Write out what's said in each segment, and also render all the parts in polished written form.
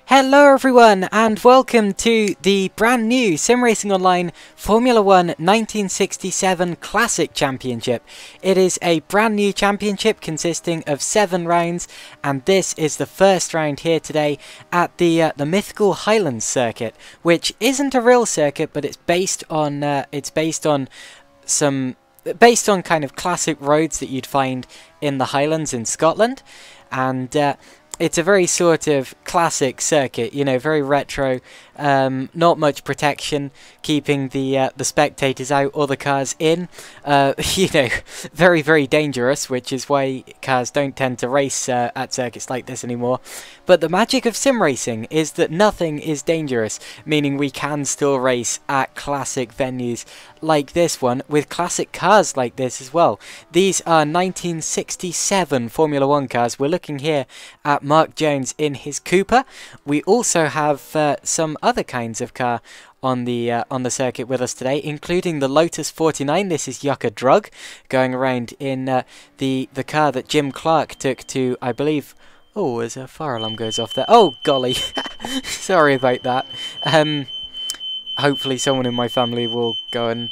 Hello everyone and welcome to the brand new SimRacingOnline Formula 1 1967 Classic Championship. It is a brand new championship consisting of 7 rounds, and this is the first round here today at the mythical Highlands circuit, which isn't a real circuit, but it's based on kind of classic roads that you'd find in the Highlands in Scotland, and it's a very sort of classic circuit, you know, very retro, not much protection, keeping the spectators out or the cars in, you know, very, very dangerous, which is why cars don't tend to race at circuits like this anymore. But the magic of sim racing is that nothing is dangerous, meaning we can still race at classic venues like this one, with classic cars like this as well. These are 1967 Formula 1 cars. We're looking here at Mark Jones in his Cooper. We also have some other kinds of car on the circuit with us today, including the Lotus 49. This is Yucca Drug, going around in the car that Jim Clark took to, I believe. Oh, as a fire alarm goes off there. Oh, golly. Sorry about that. Hopefully someone in my family will go and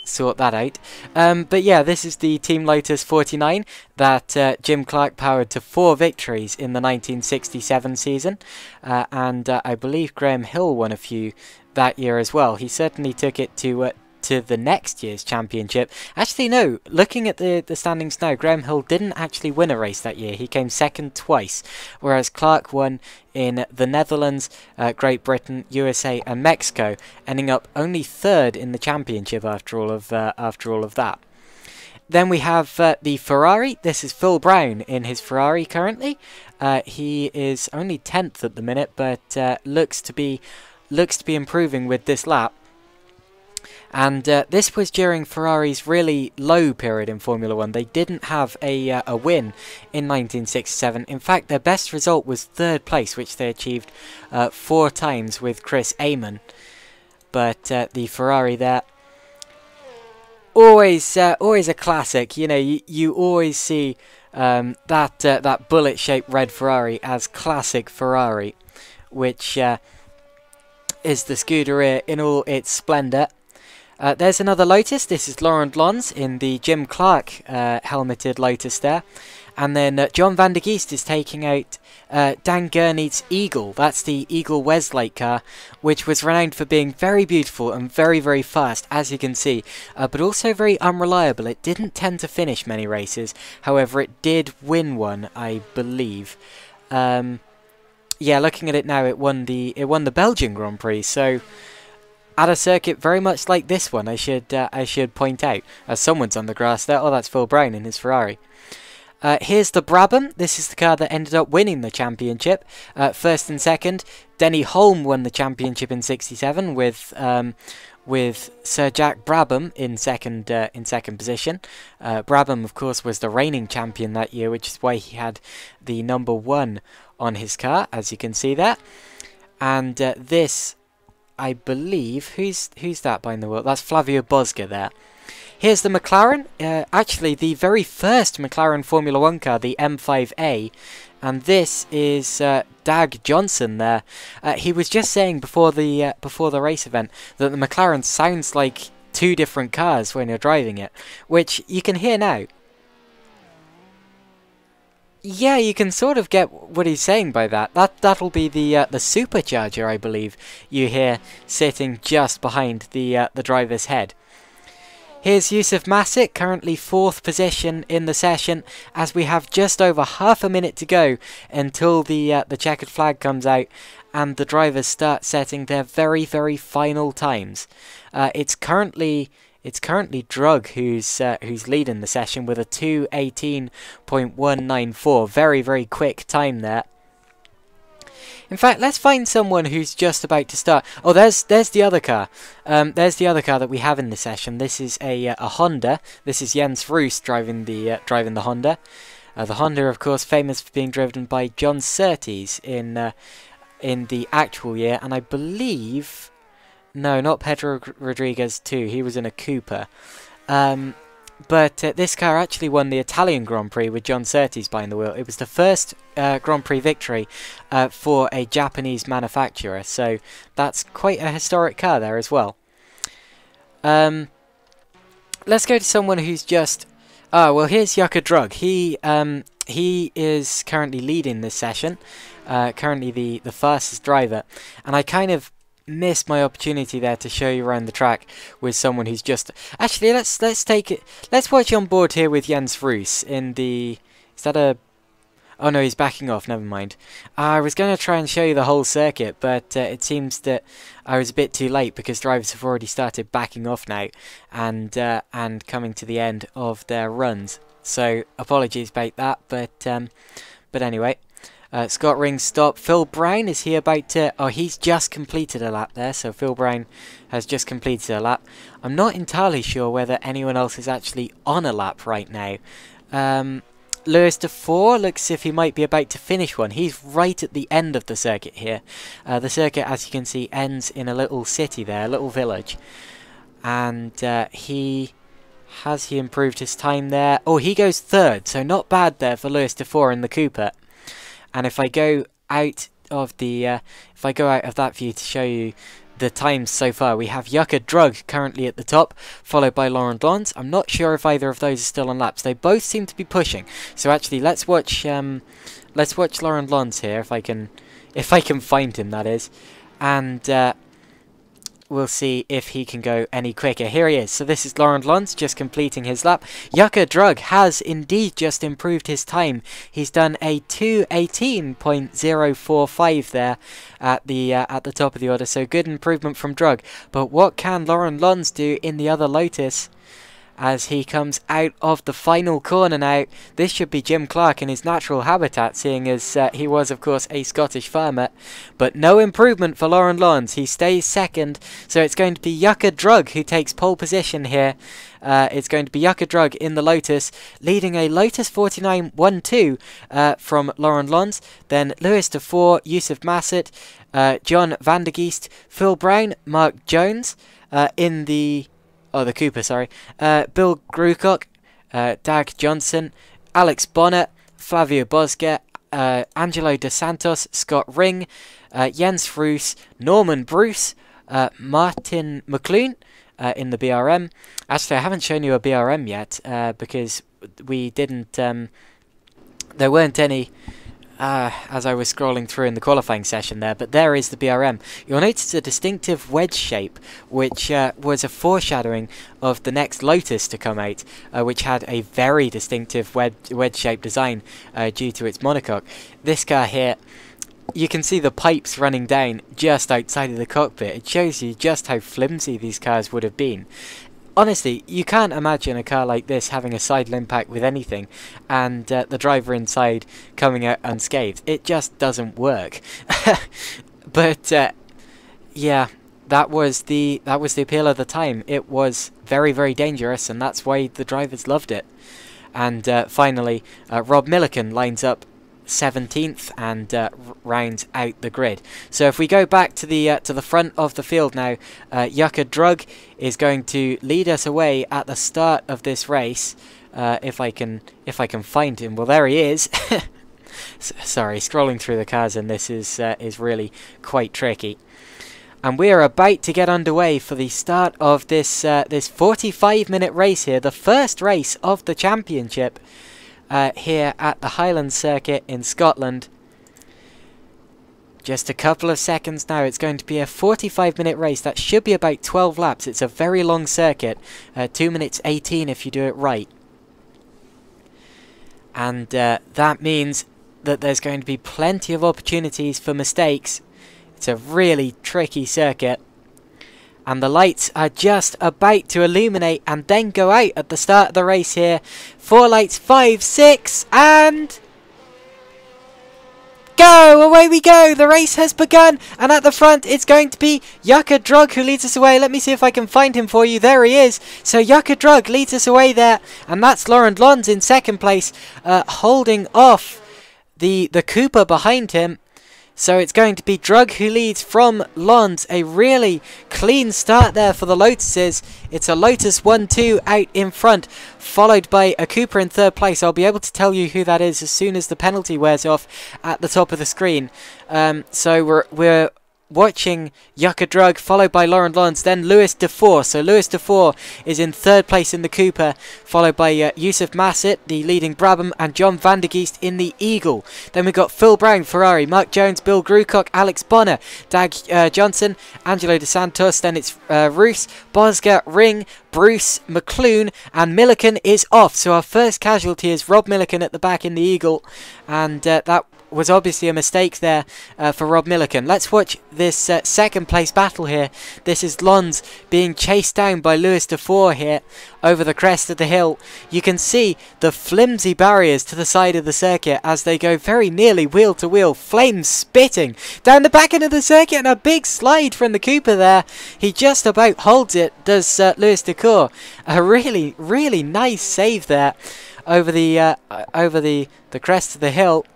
sort that out. But yeah, this is the Team Lotus 49 that Jim Clark powered to 4 victories in the 1967 season. And I believe Graham Hill won a few that year as well. He certainly took it to the next year's championship. Actually, no, looking at the standings now, Graham Hill didn't actually win a race that year. He came second twice, whereas Clark won in the Netherlands, Great Britain, USA and Mexico, ending up only 3rd in the championship after all of that. Then we have the Ferrari. This is Phil Brown in his Ferrari currently. He is only 10th at the minute, but looks to be improving with this lap. And this was during Ferrari's really low period in Formula 1. They didn't have a win in 1967. In fact, their best result was 3rd place, which they achieved 4 times with Chris Amon. But the Ferrari there, always a classic. You know, you always see that bullet-shaped red Ferrari as classic Ferrari, which is the Scuderia in all its splendour. There's another Lotus. This is Laurent Lons in the Jim Clark helmeted Lotus there. And then John van der Geest is taking out Dan Gurney's Eagle. That's the Eagle Westlake car, which was renowned for being very beautiful and very, very fast, as you can see, but also very unreliable. It didn't tend to finish many races. However, it did win one, I believe. Yeah, looking at it now, it won the Belgian Grand Prix. So at a circuit very much like this one, I should point out. Someone's on the grass there. Oh, that's Phil Brown in his Ferrari. Here's the Brabham. This is the car that ended up winning the championship. 1st and 2nd. Denny Holm won the championship in '67 with Sir Jack Brabham in second position. Brabham, of course, was the reigning champion that year, which is why he had the number 1 on his car, as you can see there. And this, I believe, who's that behind the wheel? That's Flavio Bosga there. Here's the McLaren, actually the very first McLaren Formula 1 car, the M5A, and this is Dag Johnson there. He was just saying before the race event that the McLaren sounds like 2 different cars when you're driving it, which you can hear now. Yeah, you can sort of get what he's saying by that. That'll be the supercharger, I believe, you hear sitting just behind the driver's head. Here's Yusuf Masik, currently 4th position in the session, as we have just over half a minute to go until the checkered flag comes out and the drivers start setting their very, very final times. It's currently Drug who's leading the session with a 2:18.194. Very, very quick time there. In fact, let's find someone who's just about to start. Oh, there's the other car. There's the other car that we have in the session. This is a Honda. This is Jens Roos driving the Honda. The Honda, of course, famous for being driven by John Surtees in the actual year, and I believe, no, not Pedro Rodriguez too. He was in a Cooper. But this car actually won the Italian Grand Prix with John Surtees behind the wheel. It was the first Grand Prix victory for a Japanese manufacturer, so that's quite a historic car there as well. Let's go to someone who's just... Oh, well, here's Yuka Drug. He is currently leading this session, currently the fastest driver, and I kind of missed my opportunity there to show you around the track with someone who's just... Actually, let's take it... Let's watch you on board here with Jens Roos in the... Is that a... Oh no, he's backing off, never mind. I was going to try and show you the whole circuit, but it seems that I was a bit too late because drivers have already started backing off now and coming to the end of their runs. So, apologies about that, but anyway. Scott Ring's stop. Phil Brown, is he about to... Oh, he's just completed a lap there, so Phil Brown has just completed a lap. I'm not entirely sure whether anyone else is actually on a lap right now. Lewis DeFore looks as if he might be about to finish one. He's right at the end of the circuit here. The circuit, as you can see, ends in a little city there, a little village. And Has he improved his time there? Oh, he goes third, so not bad there for Lewis DeFore in the Cooper. And if I go out of the, that view to show you the times so far, we have Yuka Drug currently at the top, followed by Laurent Lons. I'm not sure if either of those are still on laps. They both seem to be pushing. So actually, let's watch Laurent Lons here if I can find him, that is, and we'll see if he can go any quicker. Here he is. So this is Laurent Lons just completing his lap. Yuka Drug has indeed just improved his time. He's done a 2:18.045 there at the top of the order. So good improvement from Drug. But what can Laurent Lons do in the other Lotus as he comes out of the final corner now? This should be Jim Clark in his natural habitat, seeing as he was, of course, a Scottish farmer. But no improvement for Laurent Lons. He stays second, so it's going to be Yuka Drug who takes pole position here. It's going to be Yuka Drug in the Lotus, leading a Lotus 49-1-2 from Laurent Lons. Then Lewis DeFore, Yusuf Massett, John van der Geest, Phil Brown, Mark Jones in the... Oh, the Cooper, sorry. Bill Grucock, Dag Johnson, Alex Bonnet, Flavio Bosca, Angelo De Santos, Scott Ring, Jens Roos, Norman Bruce, Martin McClune in the BRM. Actually, I haven't shown you a BRM yet because we didn't... there weren't any... as I was scrolling through in the qualifying session there, but there is the BRM. You'll notice a distinctive wedge shape, which was a foreshadowing of the next Lotus to come out, which had a very distinctive wedge-shaped design due to its monocoque. This car here, you can see the pipes running down just outside of the cockpit. It shows you just how flimsy these cars would have been. Honestly, you can't imagine a car like this having a sidal impact with anything and the driver inside coming out unscathed. It just doesn't work. But yeah, that was the appeal of the time. It was very, very dangerous, and that's why the drivers loved it. And finally, Rob Milliken lines up 17th and rounds out the grid. So if we go back to the front of the field now, Yuka Drug is going to lead us away at the start of this race. If I can find him. Well, there he is. Sorry, scrolling through the cars, and this is really quite tricky. And we are about to get underway for the start of this 45-minute race here, the first race of the championship. Here at the Highlands circuit in Scotland. Just a couple of seconds now. It's going to be a 45-minute race. That should be about 12 laps. It's a very long circuit. 2 minutes 18 if you do it right. And that means that there's going to be plenty of opportunities for mistakes. It's a really tricky circuit. And the lights are just about to illuminate and then go out at the start of the race here. 4 lights, 5, 6, and... Go! Away we go! The race has begun! And at the front, it's going to be Yuka Drug who leads us away. Let me see if I can find him for you. There he is. So Yuka Drug leads us away there. And that's Laurent Lons in second place, holding off the Cooper behind him. So it's going to be Drug who leads from Lons. A really clean start there for the Lotuses. It's a Lotus 1-2 out in front, followed by a Cooper in third place. I'll be able to tell you who that is as soon as the penalty wears off at the top of the screen. So we're watching Yucca Drug, followed by Lauren Lons, then Lewis Defour. So Lewis Defour is in third place in the Cooper, followed by Yusuf Massett, the leading Brabham, and John van der Geest in the Eagle. Then we've got Phil Brown, Ferrari, Mark Jones, Bill Grucock, Alex Bonner, Dag Johnson, Angelo De Santos, then it's Roos, Bosga, Ring, Bruce, McClune, and Milliken is off. So our first casualty is Rob Milliken at the back in the Eagle, and that was obviously a mistake there for Rob Milliken. Let's watch this second place battle here. This is Lons being chased down by Lewis Defour here over the crest of the hill. You can see the flimsy barriers to the side of the circuit as they go very nearly wheel to wheel. Flames spitting down the back end of the circuit, and a big slide from the Cooper there. He just about holds it, does Lewis Defour. A really, really nice save there over the crest of the hill.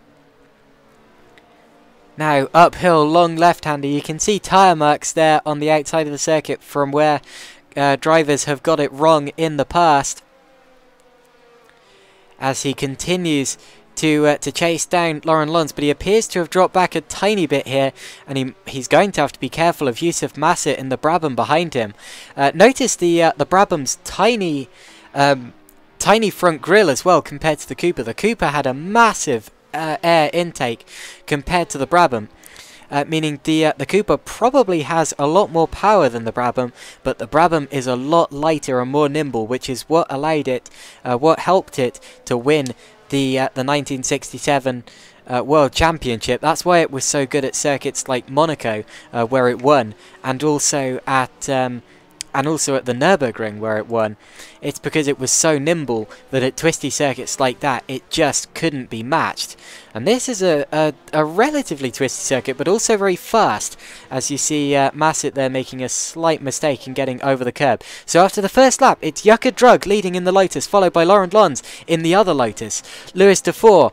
Now, uphill, long left-hander. You can see tyre marks there on the outside of the circuit from where drivers have got it wrong in the past. As he continues to chase down Lauren Lons, but he appears to have dropped back a tiny bit here, and he's going to have to be careful of Yusuf Massett in the Brabham behind him. Notice the Brabham's tiny front grille as well compared to the Cooper. The Cooper had a massive air intake compared to the Brabham, meaning the Cooper probably has a lot more power than the Brabham, but the Brabham is a lot lighter and more nimble, which is what allowed it, what helped it to win the 1967 World Championship. That's why it was so good at circuits like Monaco, where it won, and also at the Nürburgring where it won. It's because it was so nimble that at twisty circuits like that it just couldn't be matched. And this is a relatively twisty circuit, but also very fast, as you see Massett there making a slight mistake in getting over the curb. So after the first lap, it's Yucca Drug leading in the Lotus, followed by Lauren Lons in the other Lotus. Lewis Defour,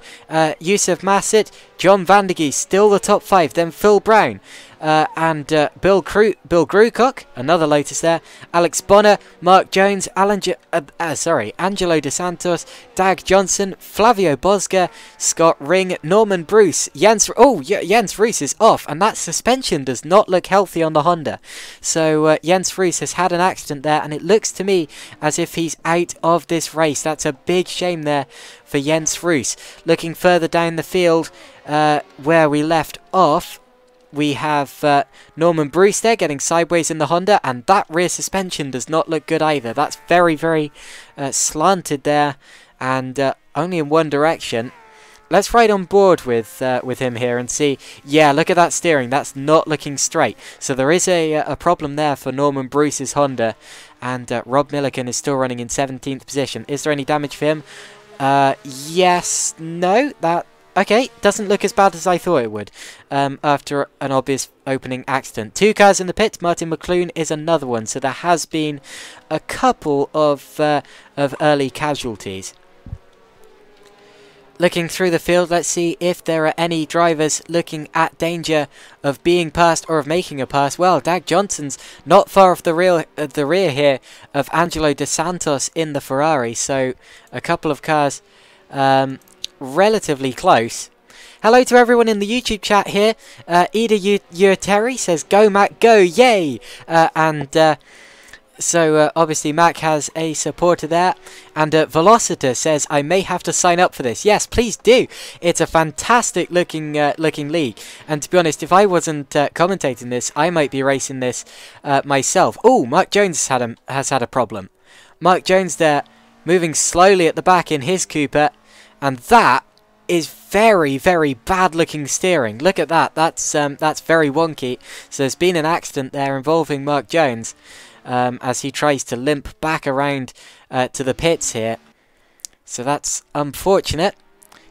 Yusuf Massett, John van der Geest, still the top five, then Phil Brown, and Bill Grucock, another Lotus there, Alex Bonner, Mark Jones, Angelo De Santos, Dag Johnson, Flavio Bosga, Scott Ring, Norman Bruce, Jens Roos is off, and that suspension does not look healthy on the Honda. So Jens Roos has had an accident there, and it looks to me as if he's out of this race. That's a big shame there for Jens Roos. Looking further down the field where we left off, we have Norman Bruce there getting sideways in the Honda, and that rear suspension does not look good either. That's very, very slanted there, and only in one direction. Let's ride on board with him here and see. Yeah, look at that steering. That's not looking straight. So there is a problem there for Norman Bruce's Honda, and Rob Milliken is still running in 17th position. Is there any damage for him? Yes, no, that... Okay, doesn't look as bad as I thought it would after an obvious opening accident. Two cars in the pit. Martin McClune is another one. So there has been a couple of early casualties. Looking through the field, let's see if there are any drivers looking at danger of being passed or of making a pass. Well, Dag Johnson's not far off the rear here of Angelo De Santos in the Ferrari. So a couple of cars... relatively close. Hello to everyone in the YouTube chat here. Ida Terry says, "Go Mac, go, yay!" So obviously Mac has a supporter there. And Velociter says, "I may have to sign up for this." Yes, please do. It's a fantastic looking league. And to be honest, if I wasn't commentating this, I might be racing this myself. Oh, Mark Jones has had a problem. Mark Jones there, moving slowly at the back in his Cooper. And that is very, very bad looking steering. Look at that. That's very wonky. So there's been an accident there involving Mark Jones as he tries to limp back around to the pits here. So that's unfortunate.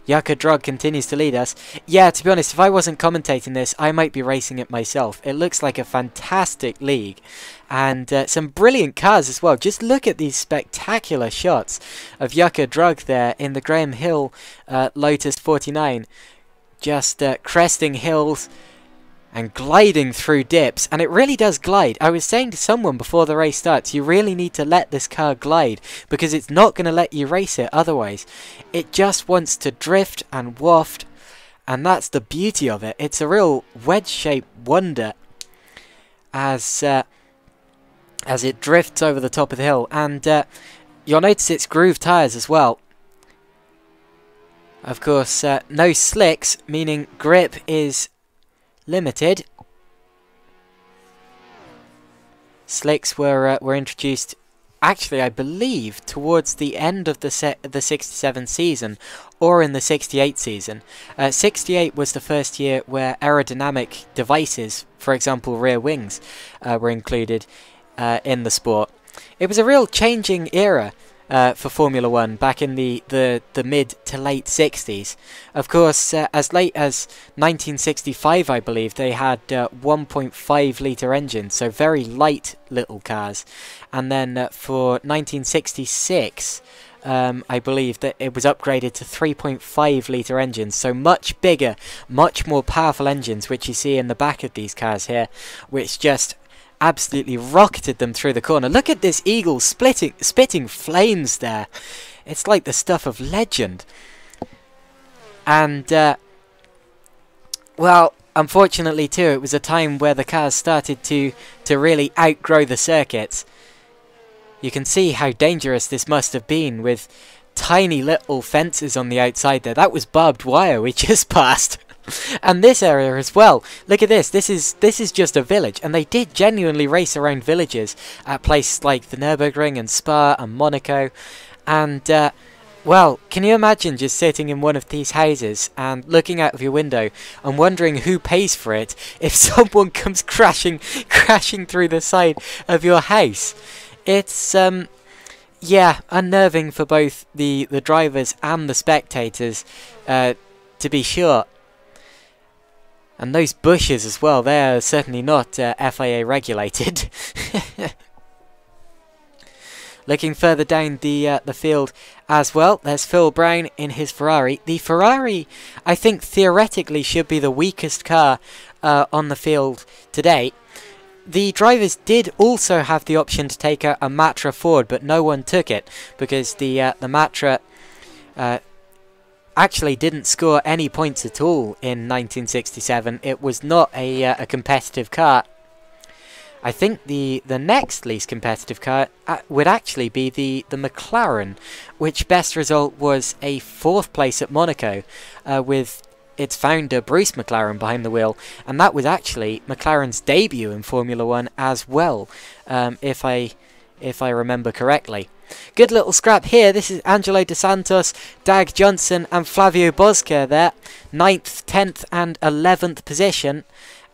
Yucca Drug continues to lead us. Yeah, to be honest, if I wasn't commentating this, I might be racing it myself. It looks like a fantastic league. And some brilliant cars as well. Just look at these spectacular shots of Yucca Drug there in the Graham Hill Lotus 49. Just cresting hills, and gliding through dips, and it really does glide. I was saying to someone before the race starts, you really need to let this car glide, because it's not going to let you race it otherwise. It just wants to drift and waft, and that's the beauty of it. It's a real wedge-shaped wonder as it drifts over the top of the hill, and you'll notice it's grooved tyres as well. Of course, no slicks, meaning grip is limited. Slicks were introduced, actually, I believe, towards the end of the 67 season, or in the 68 season. 68 was the first year where aerodynamic devices, for example rear wings, were included in the sport. It was a real changing era for Formula 1 back in the mid to late 60s. Of course, as late as 1965, I believe, they had 1.5 litre engines, so very light little cars. And then for 1966, I believe that it was upgraded to 3.5 litre engines, so much bigger, much more powerful engines, which you see in the back of these cars here, which just absolutely rocketed them through the corner. Look at this eagle spitting flames there. It's like the stuff of legend. And, well, unfortunately too, it was a time where the cars started to really outgrow the circuits. You can see how dangerous this must have been with tiny little fences on the outside there. That was barbed wire we just passed. And this area as well. Look at this. This is just a village, and they did genuinely race around villages at places like the Nürburgring and Spa and Monaco. And well, can you imagine just sitting in one of these houses and looking out of your window and wondering who pays for it if someone comes crashing through the side of your house? It's yeah, unnerving for both the drivers and the spectators, to be sure. And those bushes as well, they're certainly not FIA regulated. Looking further down the field as well, there's Phil Brown in his Ferrari. The Ferrari, I think, theoretically should be the weakest car on the field today. The drivers did also have the option to take a Matra Ford, but no one took it, because the Matra actually didn't score any points at all in 1967. It was not a competitive car. I think the next least competitive car would actually be the McLaren, which best result was a 4th place at Monaco, with its founder Bruce McLaren behind the wheel, and that was actually McLaren's debut in Formula 1 as well, if I remember correctly. Good little scrap here. This is Angelo De Santos, Dag Johnson and Flavio Bosca there. 9th, 10th and 11th position.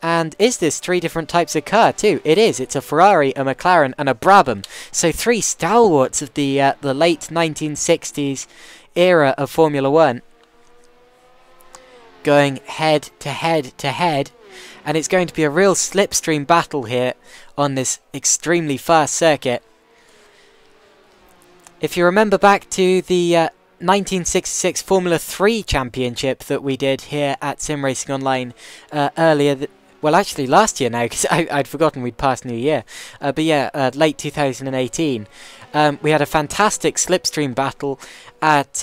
And is this 3 different types of car too? It is. It's a Ferrari, a McLaren and a Brabham. So 3 stalwarts of the late 1960s era of Formula 1. Going head to head to head. And it's going to be a real slipstream battle here on this extremely fast circuit. If you remember back to the 1966 Formula 3 Championship that we did here at SimRacingOnline earlier, well actually last year now, because I'd forgotten we'd passed New Year, but yeah, late 2018, we had a fantastic slipstream battle at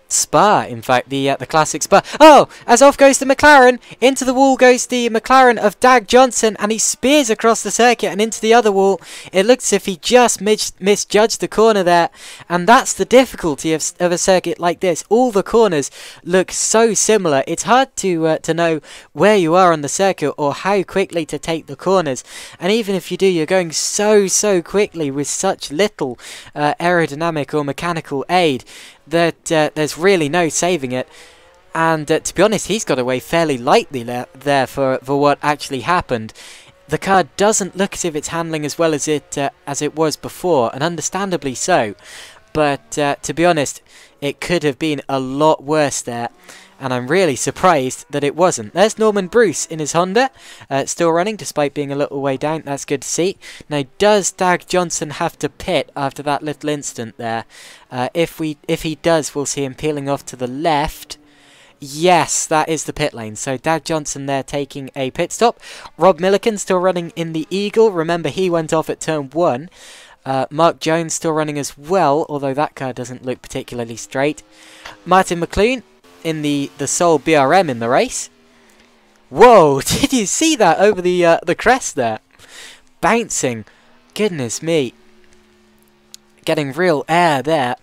Spa, in fact, the classic Spa. Oh, as off goes the McLaren, into the wall goes the McLaren of Dag Johnson, and he spears across the circuit and into the other wall. It looks as if he just misjudged the corner there, and that's the difficulty of a circuit like this. All the corners look so similar. It's hard to know where you are on the circuit or how quickly to take the corners, and even if you do, you're going so quickly with such little aerodynamic or mechanical aid that there's really no saving it. And to be honest, he's got away fairly lightly there for what actually happened. The car doesn't look as if it's handling as well as it was before, and understandably so. But to be honest, it could have been a lot worse there, and I'm really surprised that it wasn't. There's Norman Bruce in his Honda, still running despite being a little way down. That's good to see. Now, does Dag Johnson have to pit after that little incident there? If he does, we'll see him peeling off to the left. Yes, that is the pit lane. So Dag Johnson there taking a pit stop. Rob Milliken still running in the Eagle. Remember, he went off at turn 1. Mark Jones still running as well, although that car doesn't look particularly straight. Martin McLoone in the sole BRM in the race. Whoa, did you see that over the crest there? Bouncing. Goodness me. Getting real air there.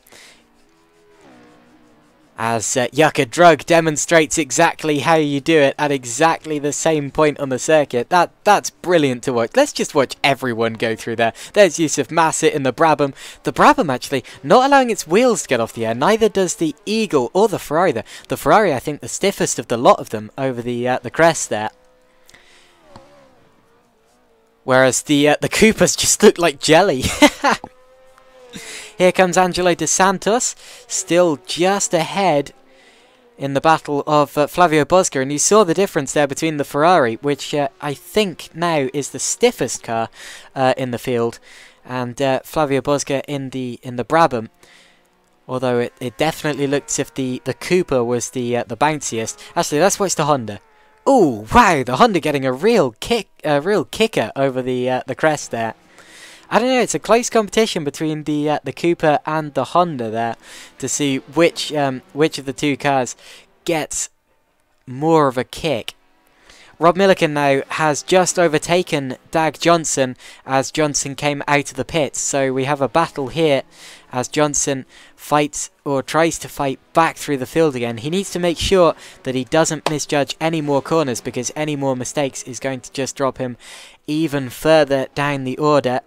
As Yucca Drug demonstrates exactly how you do it at exactly the same point on the circuit. That's brilliant to watch. Let's just watch everyone go through there. There's Yusuf Massett in the Brabham. The Brabham actually not allowing its wheels to get off the air. Neither does the Eagle or the Ferrari there. The Ferrari, I think, the stiffest of the lot of them over the crest there. Whereas the Coopers just look like jelly. Here comes Angelo De Santos, still just ahead in the battle of Flavio Bosca. And you saw the difference there between the Ferrari, which I think now is the stiffest car in the field, and Flavio Bosca in the Brabham. Although it definitely looked as if the Cooper was the bounciest. Actually, let's watch the Honda. Oh wow, the Honda getting a real kicker over the crest there. I don't know, it's a close competition between the Cooper and the Honda there to see which of the two cars gets more of a kick. Rob Milliken now has just overtaken Dag Johnson as Johnson came out of the pits. So we have a battle here as Johnson fights or tries to fight back through the field again. He needs to make sure that he doesn't misjudge any more corners, because any more mistakes is going to just drop him even further down the order.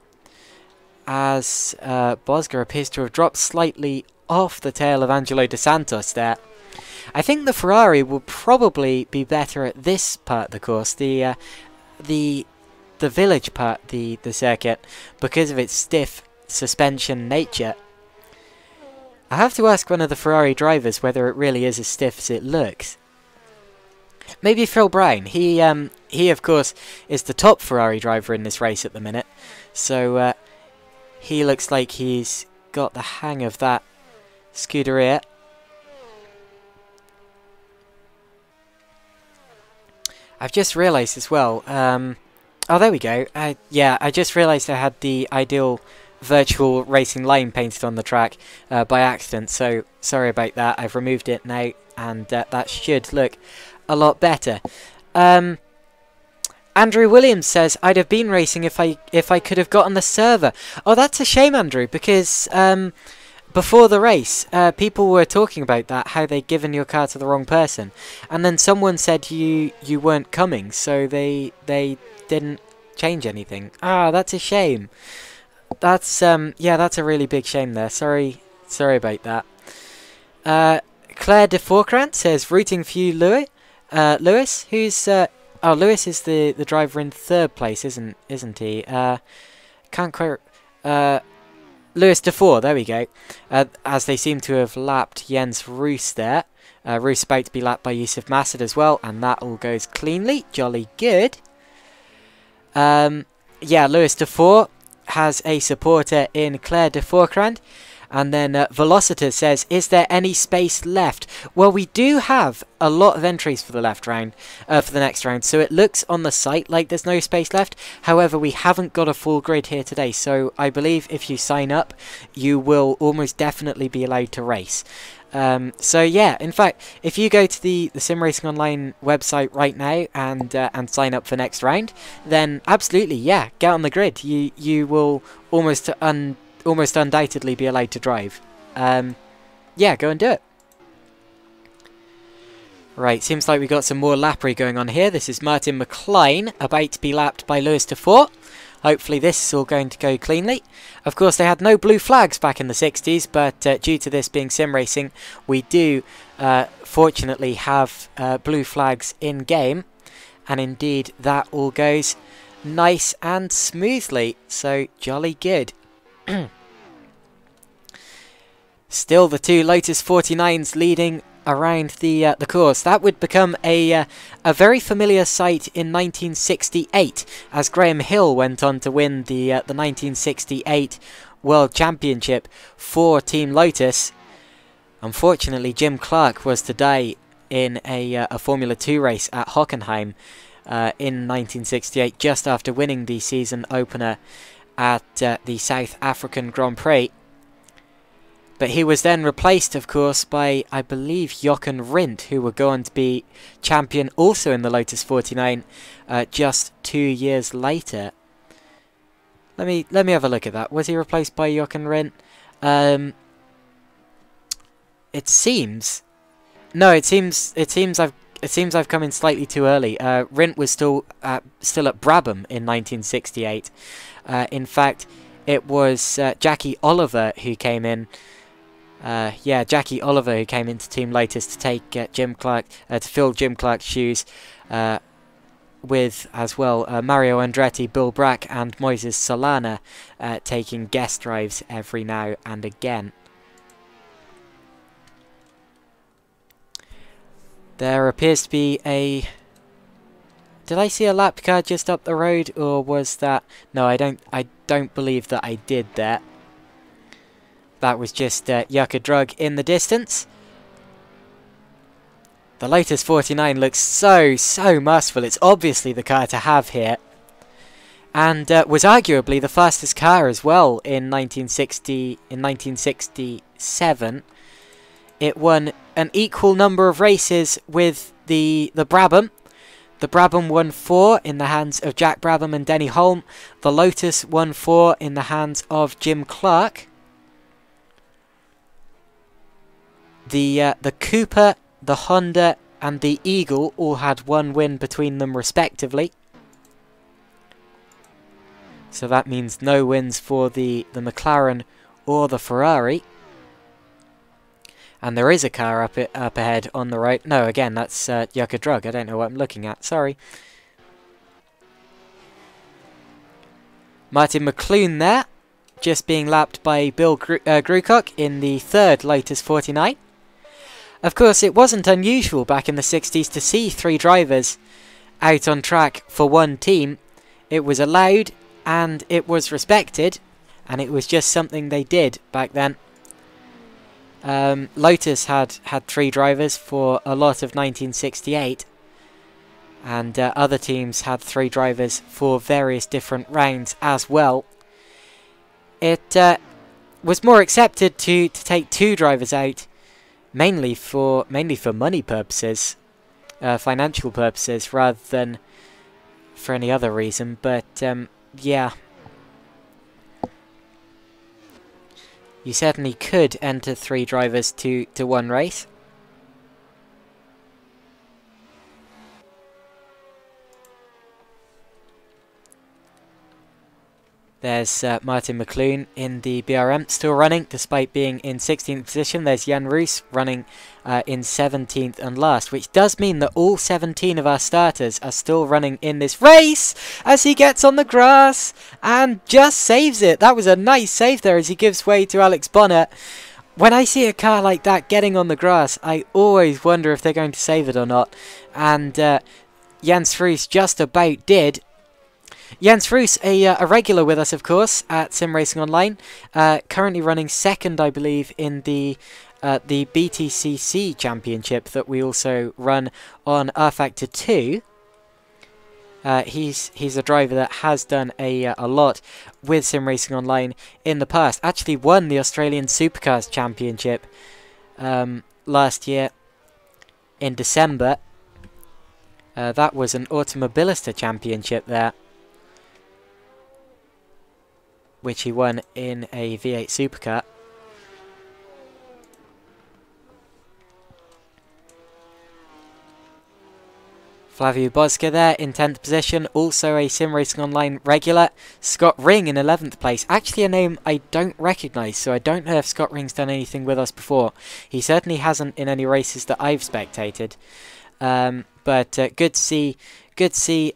As Bosca appears to have dropped slightly off the tail of Angelo De Santos there. I think the Ferrari will probably be better at this part of the course, the village part, the circuit, because of its stiff suspension nature. I have to ask one of the Ferrari drivers whether it really is as stiff as it looks. Maybe Phil Brown. He of course is the top Ferrari driver in this race at the minute, so he looks like he's got the hang of that Scuderia. I've just realised as well, oh there we go, yeah, I just realised I had the ideal virtual racing line painted on the track by accident, so sorry about that. I've removed it now, and that should look a lot better. Andrew Williams says, I'd have been racing if I could have gotten the server. Oh, that's a shame, Andrew, because before the race, people were talking about that, how they'd given your car to the wrong person. And then someone said you weren't coming, so they didn't change anything. Ah, that's a shame. That's, yeah, that's a really big shame there. Sorry about that. Claire de Forkrant says, rooting for you, Lewis, who's... oh, Lewis is the driver in 3rd place, isn't he? Can't quite... Lewis DeFore, there we go. As they seem to have lapped Jens Roos there. Roos about to be lapped by Yusuf Massett as well, and that all goes cleanly. Jolly good. Yeah, Lewis DeFore has a supporter in Claire de Forkrant. And then Velociter says, is there any space left? Well, we do have a lot of entries for the for the next round. So it looks on the site like there's no space left. However, we haven't got a full grid here today. So I believe if you sign up, you will almost definitely be allowed to race. So yeah, in fact, if you go to the SimRacingOnline website right now and sign up for next round, then absolutely, yeah, get on the grid. You will almost undoubtedly be allowed to drive. Yeah, go and do it. Right, seems like we got some more lappery going on here. This is Martin McLean about to be lapped by Lewis DeFore. Hopefully this is all going to go cleanly. Of course, they had no blue flags back in the 60s, but due to this being sim racing, we do fortunately have blue flags in-game. And indeed, that all goes nice and smoothly, so jolly good. Still the two Lotus 49s leading around the course. That would become a very familiar sight in 1968, as Graham Hill went on to win the 1968 World Championship for Team Lotus. Unfortunately, Jim Clark was to die in a Formula 2 race at Hockenheim in 1968, just after winning the season opener at the South African Grand Prix. But he was then replaced, of course, by, I believe, Jochen Rindt, who would go on to be champion also in the Lotus 49 just 2 years later. Let me have a look at that. Was he replaced by Jochen Rindt? It seems. No, it seems I've come in slightly too early. Rindt was still at Brabham in 1968. In fact, it was Jackie Oliver who came in. Jackie Oliver who came into Team Lotus to take Jim Clark to fill Jim Clark's shoes, with as well Mario Andretti, Bill Brack, and Moises Solana taking guest drives every now and again. There appears to be a... Did I see a lap car just up the road, or was that... No, I don't believe that I did that. That was just Yucca Drug in the distance. The Lotus 49 looks so masterful. It's obviously the car to have here. And was arguably the fastest car as well in 1967. It won an equal number of races with the Brabham. The Brabham won 4 in the hands of Jack Brabham and Denny Holm. The Lotus won 4 in the hands of Jim Clark. The Cooper, the Honda, and the Eagle all had 1 win between them respectively. So that means no wins for the McLaren or the Ferrari. And there is a car up ahead on the right. No, again, that's Yucca Drug. I don't know what I'm looking at. Sorry. Martin McLoone there, just being lapped by Bill Grucock in the 3rd Lotus 49. Of course, it wasn't unusual back in the 60s to see 3 drivers out on track for one team. It was allowed and it was respected, and it was just something they did back then. Lotus had 3 drivers for a lot of 1968, and other teams had 3 drivers for various different rounds as well. It was more accepted to take 2 drivers out, mainly for money purposes, financial purposes, rather than for any other reason. But yeah. You certainly could enter 3 drivers to 1 race. There's Martin McLoone in the BRM, still running despite being in 16th position. There's Jan Roos running in 17th and last, which does mean that all 17 of our starters are still running in this race as he gets on the grass and just saves it. That was a nice save there as he gives way to Alex Bonner. When I see a car like that getting on the grass, I always wonder if they're going to save it or not. And Jens Roos just about did. Jens Roos, a regular with us, of course, at SimRacingOnline, currently running 2nd, I believe, in the BTCC Championship that we also run on R-Factor 2. He's a driver that has done a lot with SimRacingOnline in the past. Actually won the Australian Supercars Championship last year in December. That was an Automobilista Championship there, which he won in a V8 supercar. Flavio Bosca there in 10th position, also a SimRacingOnline regular. Scott Ring in 11th place. Actually a name I don't recognise, so I don't know if Scott Ring's done anything with us before. He certainly hasn't in any races that I've spectated. But good to see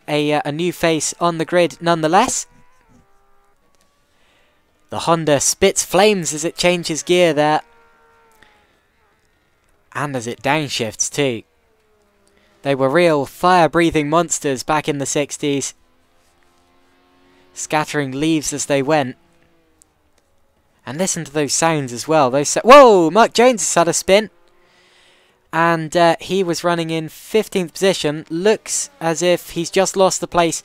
a new face on the grid nonetheless. The Honda spits flames as it changes gear there. And as it downshifts too. They were real fire-breathing monsters back in the 60s. Scattering leaves as they went. And listen to those sounds as well. Whoa! Mark Jones has had a spin. And he was running in 15th position. Looks as if he's just lost the place,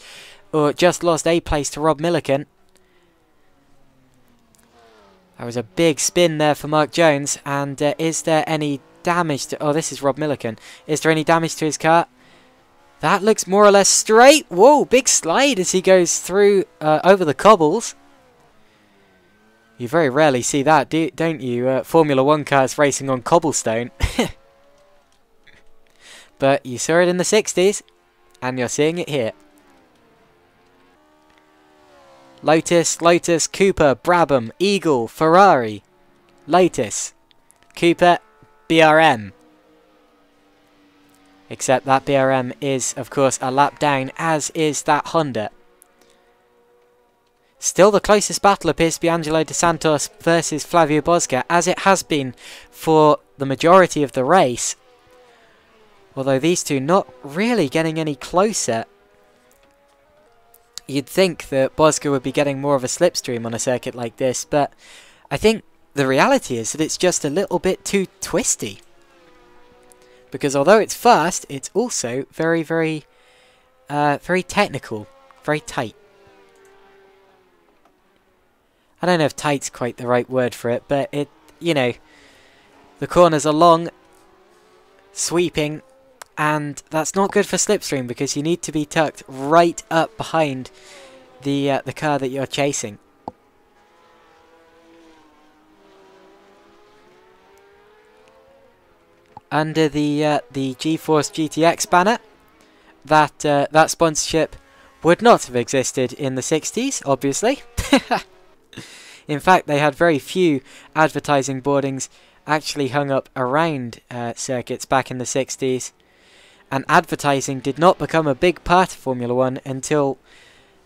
or just lost a place to Rob Milliken. That was a big spin there for Mark Jones. And is there any damage to... Oh, this is Rob Milliken. Is there any damage to his car? That looks more or less straight. Whoa, big slide as he goes through over the cobbles. You very rarely see that, don't you? Formula 1 cars racing on cobblestone. But you saw it in the 60s, and you're seeing it here. Lotus, Cooper, Brabham, Eagle, Ferrari, Lotus, Cooper, BRM. Except that BRM is, of course, a lap down, as is that Honda. Still the closest battle appears to be Angelo De Santos versus Flavio Bosca, as it has been for the majority of the race. Although these two not really getting any closer. You'd think that Bosca would be getting more of a slipstream on a circuit like this, but I think the reality is that it's just a little bit too twisty. Because although it's fast, it's also very, very technical, very tight. I don't know if tight's quite the right word for it, but it, you know, the corners are long, sweeping, and that's not good for slipstream because you need to be tucked right up behind the car that you're chasing. Under the GeForce GTX banner, that sponsorship would not have existed in the 60s, obviously. In fact, they had very few advertising boardings actually hung up around circuits back in the 60s. And advertising did not become a big part of Formula 1 until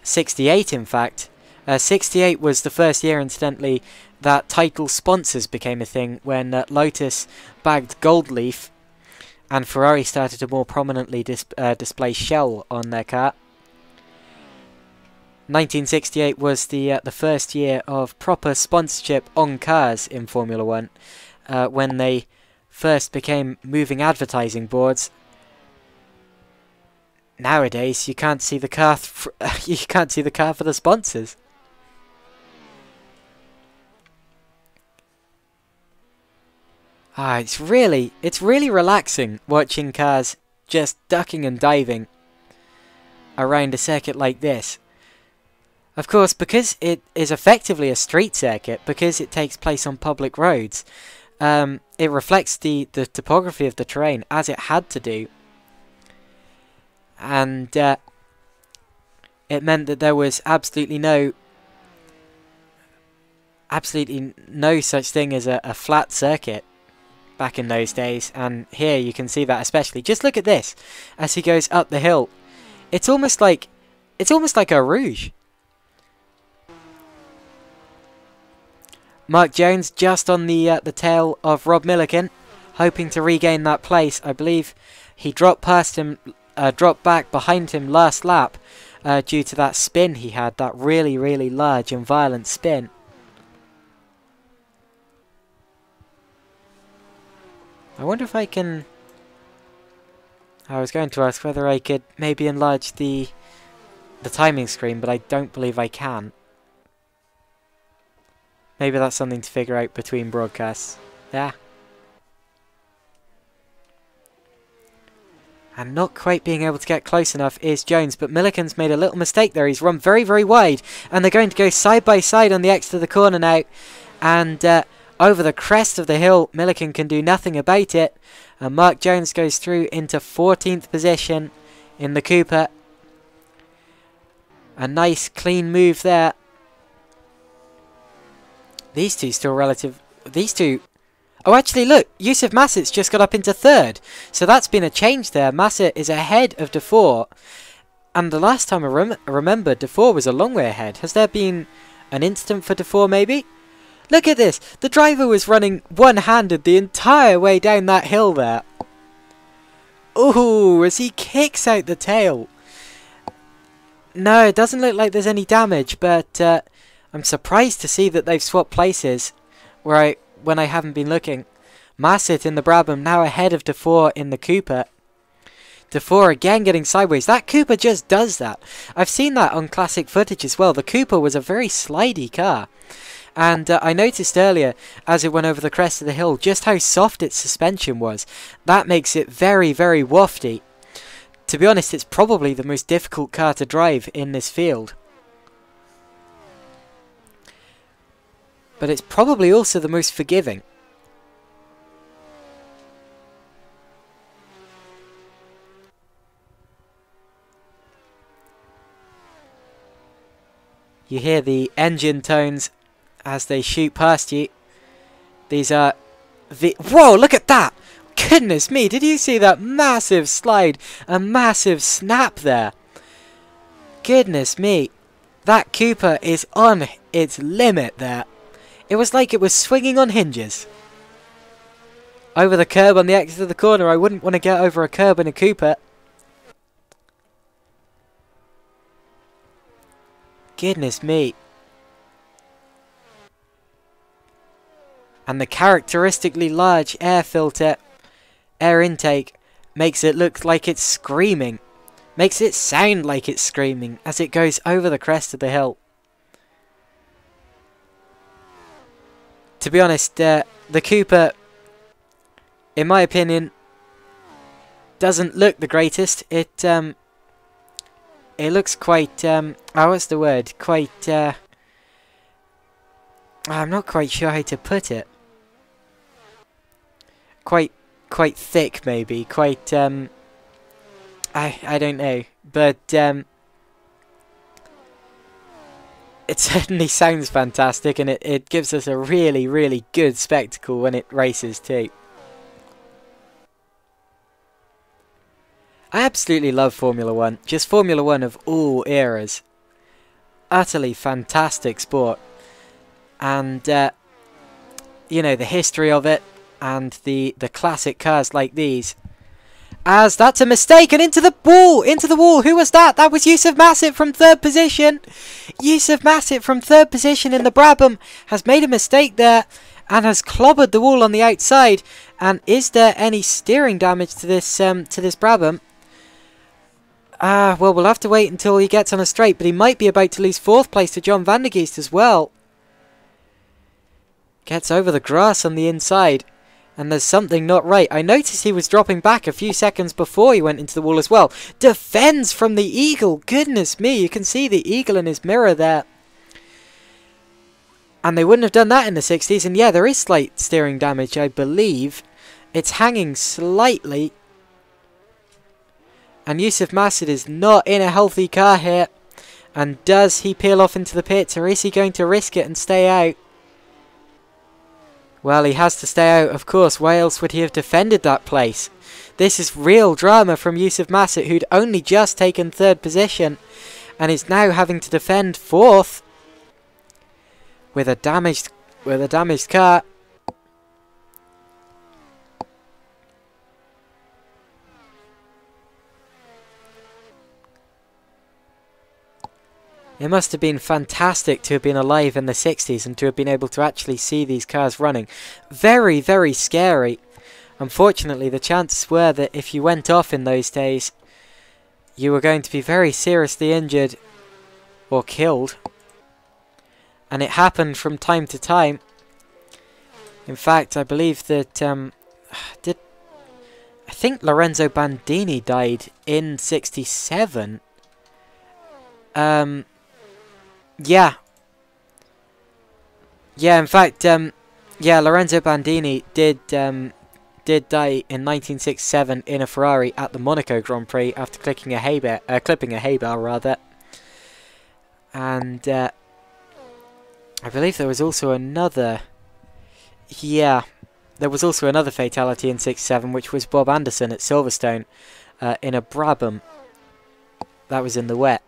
68, in fact. 68 was the first year, incidentally, that title sponsors became a thing, when Lotus bagged Gold Leaf and Ferrari started to more prominently display Shell on their car. 1968 was the first year of proper sponsorship on cars in Formula 1, when they first became moving advertising boards. Nowadays, you can't see the car. You can't see the car for the sponsors. It's really relaxing watching cars just ducking and diving around a circuit like this. Of course, because it is effectively a street circuit, because it takes place on public roads, it reflects the topography of the terrain as it had to do. And it meant that there was absolutely no such thing as a flat circuit back in those days. And here you can see that especially. Just look at this as he goes up the hill. It's almost like a Rouge. Mark Jones just on the tail of Rob Milliken, hoping to regain that place. I believe he dropped past him. Dropped back behind him last lap due to that spin he had, that really, really large and violent spin. I wonder if I can... I was going to ask whether I could maybe enlarge the timing screen, but I don't believe I can. Maybe that's something to figure out between broadcasts. Yeah. And not quite being able to get close enough is Jones, but Milliken's made a little mistake there. He's run very, very wide, and they're going to go side by side on the exit of the corner now. And over the crest of the hill, Milliken can do nothing about it. And Mark Jones goes through into 14th position in the Cooper. A nice, clean move there. These two still relative... These two... Oh, actually, look, Yusuf Masset's just got up into 3rd. So that's been a change there. Masset is ahead of Dufour. And the last time I remember, Dufour was a long way ahead. Has there been an incident for Dufour, maybe? Look at this. The driver was running one-handed the entire way down that hill there. Ooh, as he kicks out the tail. No, it doesn't look like there's any damage, but I'm surprised to see that they've swapped places when I haven't been looking. Masset in the Brabham now ahead of De Vore in the Cooper. De Vore again getting sideways. That Cooper just does that. I've seen that on classic footage as well. The Cooper was a very slidey car. And I noticed earlier, as it went over the crest of the hill, just how soft its suspension was. That makes it very, very wafty. To be honest, it's probably the most difficult car to drive in this field. But it's probably also the most forgiving. You hear the engine tones as they shoot past you. These are the... Whoa, look at that! Goodness me, did you see that massive slide? A massive snap there. Goodness me. That Cooper is on its limit there. It was like it was swinging on hinges. Over the curb on the exit of the corner. I wouldn't want to get over a curb in a Cooper. Goodness me. And the characteristically large air filter, air intake, makes it look like it's screaming. Makes it sound like it's screaming as it goes over the crest of the hill. To be honest, the Cooper, in my opinion, doesn't look the greatest. It looks quite, what's the word? Quite, I'm not quite sure how to put it. Quite thick, maybe. Quite, I don't know. But, it certainly sounds fantastic, and it gives us a really, really good spectacle when it races too. I absolutely love Formula 1. Just Formula 1 of all eras. Utterly fantastic sport. And, you know, the history of it and the classic cars like these. As that's a mistake, and into the wall! Into the wall! Who was that? That was Yusuf Masset from 3rd position! Yusuf Masset from 3rd position in the Brabham has made a mistake there and has clobbered the wall on the outside. And is there any steering damage to this Brabham? Well, we'll have to wait until he gets on a straight, but he might be about to lose 4th place to John van der Geest as well. Gets over the grass on the inside, and there's something not right. I noticed he was dropping back a few seconds before he went into the wall as well. Defends from the eagle. Goodness me, you can see the eagle in his mirror there. And they wouldn't have done that in the 60s, and yeah, there is slight steering damage, I believe. It's hanging slightly. And Yusuf Masset is not in a healthy car here. And does he peel off into the pits, or is he going to risk it and stay out? Well, he has to stay out, of course. Why else would he have defended that place? This is real drama from Yusuf Masset, who'd only just taken 3rd position and is now having to defend 4th with a damaged car. It must have been fantastic to have been alive in the 60s and to have been able to actually see these cars running. Very, very scary. Unfortunately, the chances were that if you went off in those days, you were going to be very seriously injured or killed. And it happened from time to time. In fact, I believe that, I think Lorenzo Bandini died in 67. Yeah. Yeah, in fact, yeah, Lorenzo Bandini did die in 1967 in a Ferrari at the Monaco Grand Prix after clipping a hay bale, rather. And I believe there was also another. Yeah, there was also another fatality in 67, which was Bob Anderson at Silverstone in a Brabham. That was in the wet.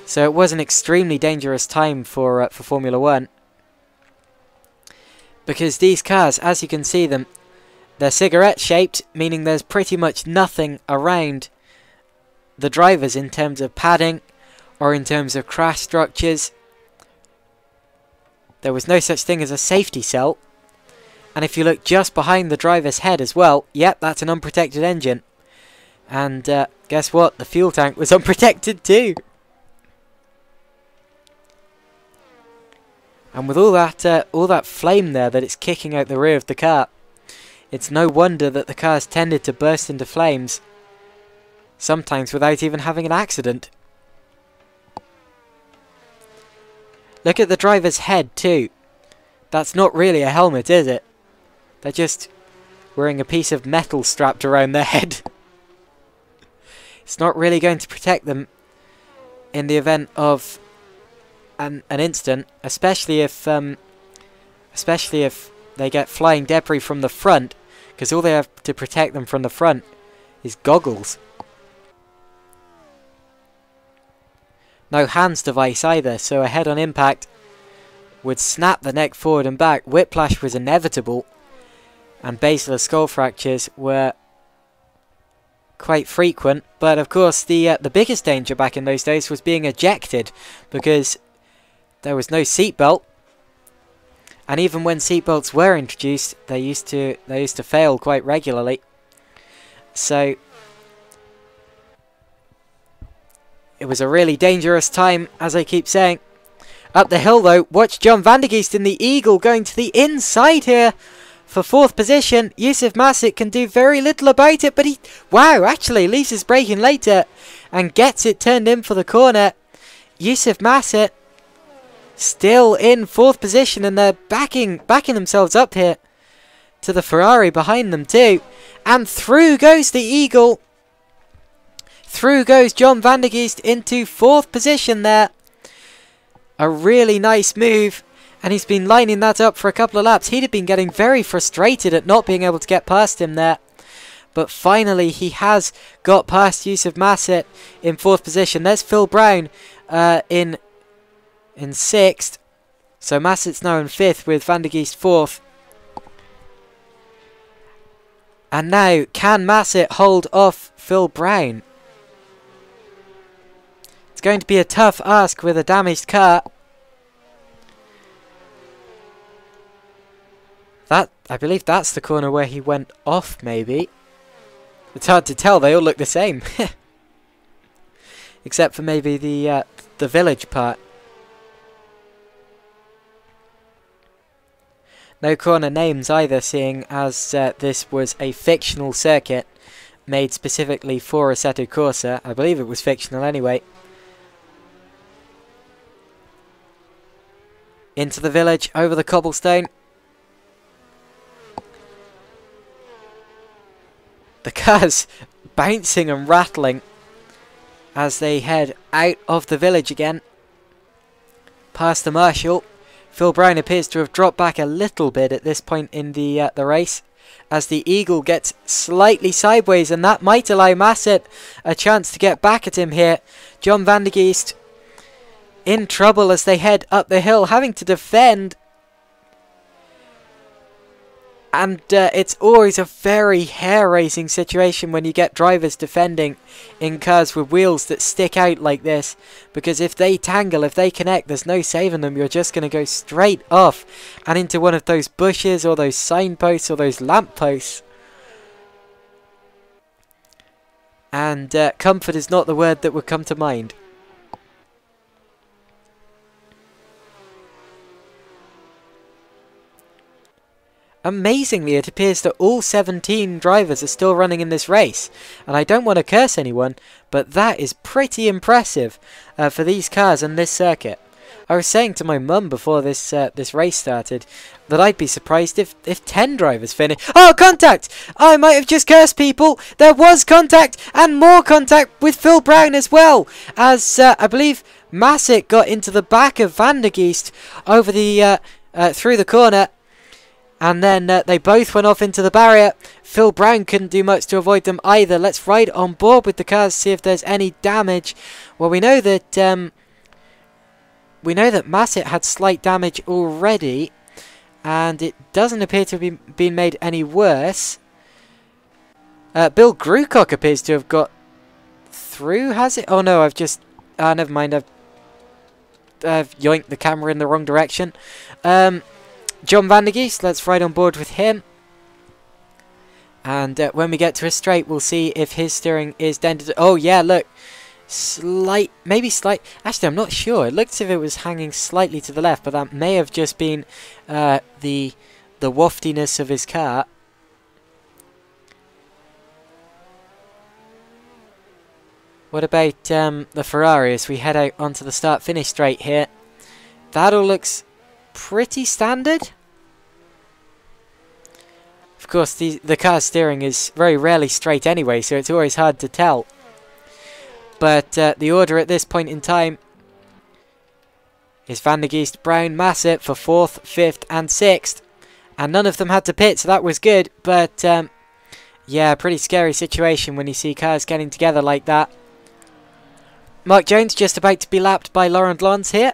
So it was an extremely dangerous time for Formula 1. Because these cars, as you can see them, they're cigarette-shaped, meaning there's pretty much nothing around the drivers in terms of padding or in terms of crash structures. There was no such thing as a safety cell. And if you look just behind the driver's head as well, yep, that's an unprotected engine. And guess what? The fuel tank was unprotected too. And with all that flame there that it's kicking out the rear of the car, it's no wonder that the cars tended to burst into flames, sometimes without even having an accident. Look at the driver's head too. That's not really a helmet, is it? They're just wearing a piece of metal strapped around their head. It's not really going to protect them in the event of an incident, especially if they get flying debris from the front, because all they have to protect them from the front is goggles. No hands device either, so a head-on impact would snap the neck forward and back. Whiplash was inevitable, and basilar skull fractures were quite frequent. But of course, the biggest danger back in those days was being ejected, because there was no seatbelt, and even when seatbelts were introduced, they used to fail quite regularly. So it was a really dangerous time, as I keep saying. Up the hill though, watch John van der Geest in the Eagle going to the inside here for 4th position. Youssef Massett can do very little about it, but he, wow, actually leaves his braking later and gets it turned in for the corner. Youssef Massett still in 4th position, and they're backing themselves up here to the Ferrari behind them too. And through goes the Eagle. Through goes John van der Geest into 4th position there. A really nice move, and he's been lining that up for a couple of laps. He'd have been getting very frustrated at not being able to get past him there. But finally he has got past Youssef Massett in 4th position. There's Phil Brown in 6th. So Massett's now in 5th with van der Geest 4th. And now, can Massett hold off Phil Brown? It's going to be a tough ask with a damaged car. I believe that's the corner where he went off, maybe. It's hard to tell, they all look the same. Except for maybe the village part. No corner names either, seeing as this was a fictional circuit made specifically for Assetto Corsa. I believe it was fictional anyway. Into the village, over the cobblestone. The cars bouncing and rattling as they head out of the village again. Past the Marshal. Phil Brown appears to have dropped back a little bit at this point in the race, as the Eagle gets slightly sideways, and that might allow Massett a chance to get back at him here. John van der Geest in trouble as they head up the hill, having to defend. And it's always a very hair-raising situation when you get drivers defending in cars with wheels that stick out like this. Because if they tangle, if they connect, there's no saving them. You're just going to go straight off and into one of those bushes or those signposts or those lampposts. And comfort is not the word that would come to mind. Amazingly, it appears that all 17 drivers are still running in this race. And I don't want to curse anyone, but that is pretty impressive for these cars and this circuit. I was saying to my mum before this race started that I'd be surprised if 10 drivers finish. Oh, contact! I might have just cursed people. There was contact, and more contact with Phil Brown as well. As I believe Massett got into the back of van der Geest over the through the corner. And then they both went off into the barrier. Phil Brown couldn't do much to avoid them either. Let's ride on board with the cars, see if there's any damage. Well, we know that Massett had slight damage already, and it doesn't appear to have been made any worse. Bill Grucock appears to have got through, has it? Oh no, I've just... never mind, I've yoinked the camera in the wrong direction. John Van der Geest, let's ride on board with him. And when we get to a straight, we'll see if his steering is dented. Oh, yeah, look. Maybe slight. Actually, I'm not sure. It looked as if it was hanging slightly to the left, but that may have just been the waftiness of his car. What about the Ferrari as we head out onto the start-finish straight here? That all looks pretty standard. Of course, the car's steering is very rarely straight anyway, so it's always hard to tell. But the order at this point in time is Van der Geest, Brown, Massett for 4th, 5th and 6th. And none of them had to pit, so that was good. But, yeah, pretty scary situation when you see cars getting together like that. Mark Jones just about to be lapped by Laurent Lons here.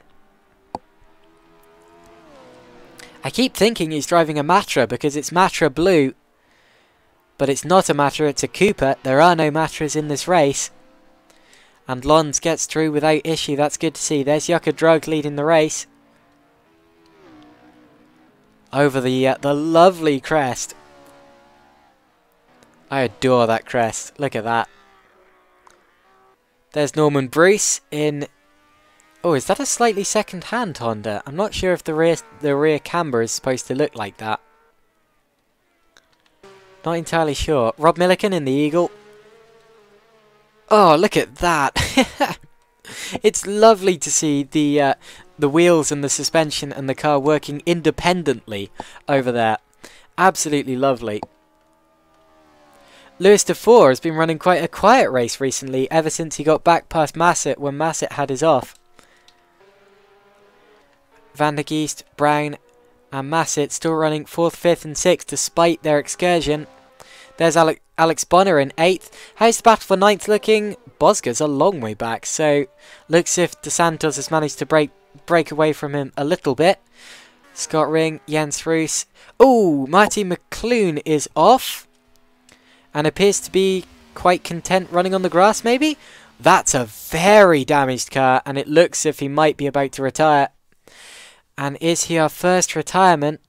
I keep thinking he's driving a Matra because it's Matra blue. But it's not a Matra, it's a Cooper. There are no Matras in this race. And Lons gets through without issue. That's good to see. There's Yucca Drug leading the race. Over the lovely crest. I adore that crest. Look at that. There's Norman Bruce in... Oh, is that a slightly second-hand Honda? I'm not sure if the rear camber is supposed to look like that. Not entirely sure. Rob Milliken in the Eagle. Oh, look at that. It's lovely to see the wheels and the suspension and the car working independently over there. Absolutely lovely. Lewis DeFore has been running quite a quiet race recently, ever since he got back past Massett when Massett had his off. Van der Geest, Brown and Massett still running 4th, 5th and 6th despite their excursion. There's Alex Bonner in 8th. How's the battle for 9th looking? Bosga's a long way back, so looks as if DeSantos has managed to break away from him a little bit. Scott Ring, Jens Roos. Oh, Marty McClune is off. And appears to be quite content running on the grass, maybe? That's a very damaged car, and it looks as if he might be about to retire. And is he our first retirement?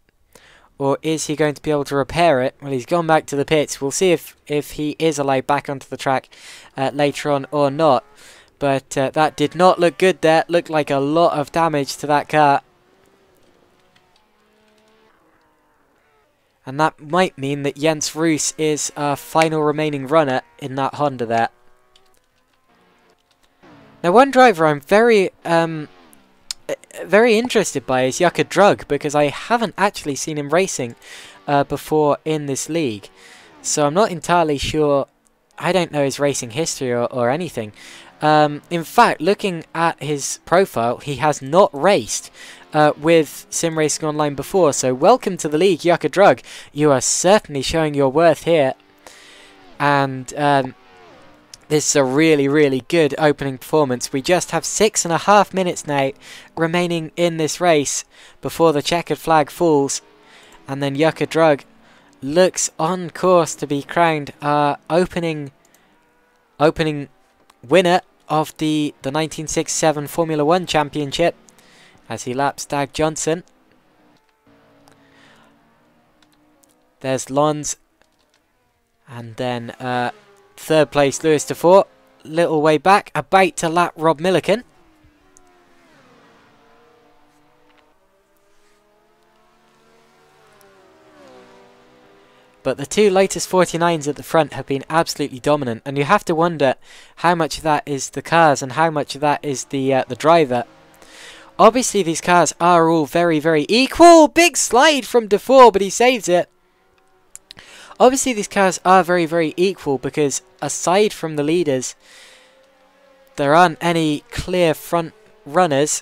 Or is he going to be able to repair it? Well, he's gone back to the pits. We'll see if he is allowed back onto the track later on or not. But that did not look good there. Looked like a lot of damage to that car. And that might mean that Jens Roos is our final remaining runner in that Honda there. Now, one driver I'm very interested by is Yucca Drug, because I haven't actually seen him racing before in this league. So I'm not entirely sure. I don't know his racing history or anything. In fact, looking at his profile, he has not raced with SimRacingOnline before. So welcome to the league, Yucca Drug. You are certainly showing your worth here. And this is a really, really good opening performance. We just have 6.5 minutes now remaining in this race before the checkered flag falls. And then Yucca Drug looks on course to be crowned our opening winner of the 1967 Formula 1 Championship as he laps Dag Johnson. There's Lons. And then third place Lewis DeFore. Little way back. About to lap Rob Milliken. But the two latest 49s at the front have been absolutely dominant. And you have to wonder how much of that is the cars and how much of that is the driver. Obviously these cars are all very, very equal. Big slide from DeFore, but he saves it. Obviously these cars are very, very equal because aside from the leaders, there aren't any clear front runners.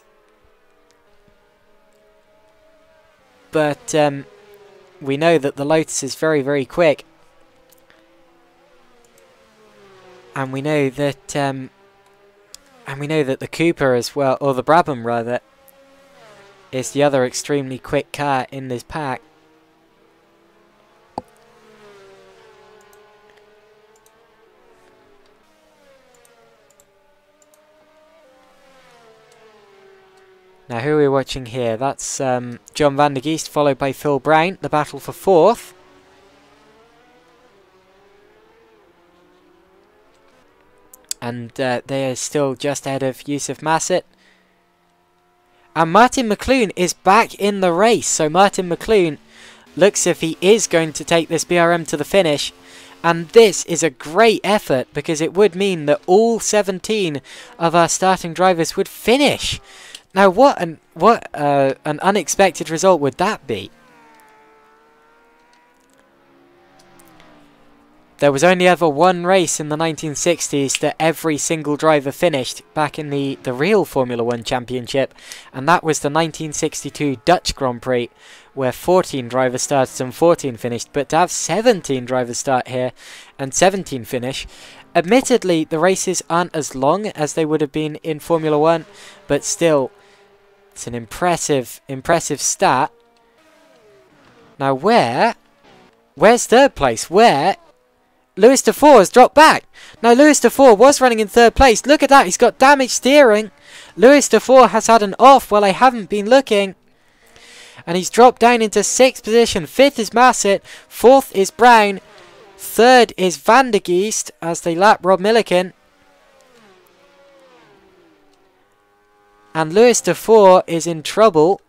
But we know that the Lotus is very, very quick. And we know that the Cooper as well, or the Brabham rather, is the other extremely quick car in this pack. Now, who are we watching here? That's John van der Geest, followed by Phil Brown. The battle for 4th. And they are still just ahead of Yusuf Masset. And Martin McLoone is back in the race. So Martin McLoone looks if he is going to take this BRM to the finish. And this is a great effort, because it would mean that all 17 of our starting drivers would finish. Now, what an unexpected result would that be? There was only ever one race in the 1960s that every single driver finished back in the real Formula 1 Championship, and that was the 1962 Dutch Grand Prix, where 14 drivers started and 14 finished. But to have 17 drivers start here and 17 finish, admittedly the races aren't as long as they would have been in Formula 1, but still, it's an impressive stat. Now where's third place? Where? Lewis Dufour has dropped back. Now, Lewis Dufour was running in 3rd place. Look at that. He's got damaged steering. Lewis Dufour has had an off while I haven't been looking. And he's dropped down into 6th position. 5th is Masset. 4th is Brown. 3rd is Van der Geest as they lap Rob Milliken. And Lewis Dufour is in trouble.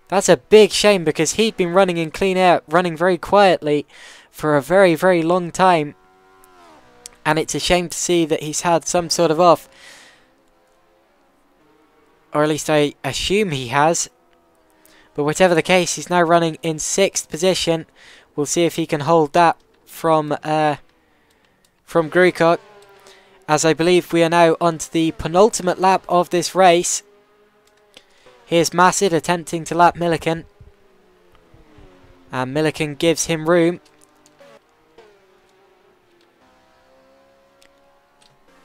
That's a big shame, because he'd been running in clean air, running very quietly for a very, very long time. And it's a shame to see that he's had some sort of off. Or at least I assume he has. But whatever the case, he's now running in 6th position. We'll see if he can hold that from Grucock. As I believe we are now on to the penultimate lap of this race. Here's Masset attempting to lap Milliken. And Milliken gives him room.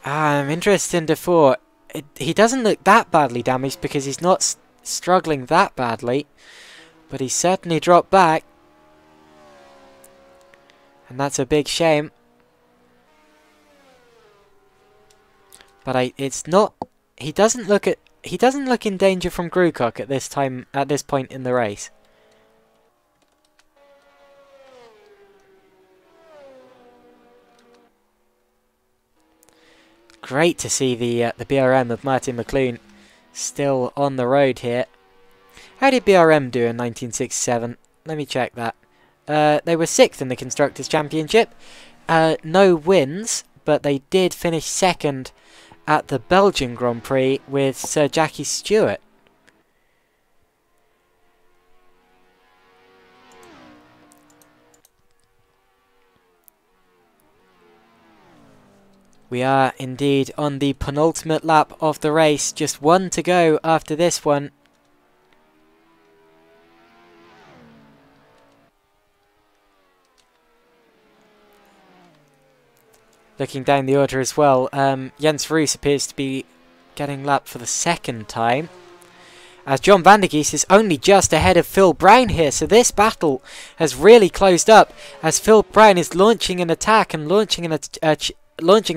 I'm interested in Dufour. He doesn't look that badly damaged, because he's not struggling that badly. But he's certainly dropped back. And that's a big shame. But it's not. He doesn't look in danger from Grucock at this point in the race. Great to see the BRM of Martin McLoone still on the road here. How did BRM do in 1967? Let me check that. They were 6th in the Constructors' Championship. No wins, but they did finish 2nd at the Belgian Grand Prix with Sir Jackie Stewart. We are indeed on the penultimate lap of the race. Just one to go after this one. Looking down the order as well, Jens Roos appears to be getting lapped for the 2nd time. As John van der Geest is only just ahead of Phil Brown here, so this battle has really closed up as Phil Brown is launching an attack and launching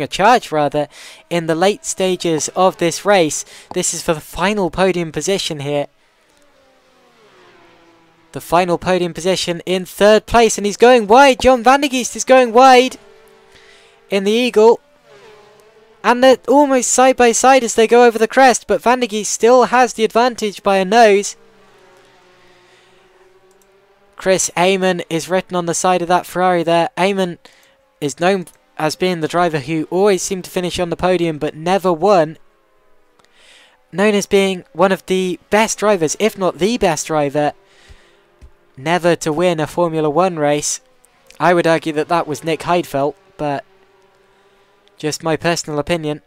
a charge rather in the late stages of this race. This is for the final podium position here. The final podium position in 3rd place, and he's going wide. John van der Geest is going wide in the Eagle. And they're almost side by side as they go over the crest, but Van der Geest still has the advantage by a nose. Chris Amon is written on the side of that Ferrari there. Amon is known as being the driver who always seemed to finish on the podium but never won. Known as being one of the best drivers, if not the best driver, never to win a Formula 1 race. I would argue that that was Nick Heidfeld, but just my personal opinion.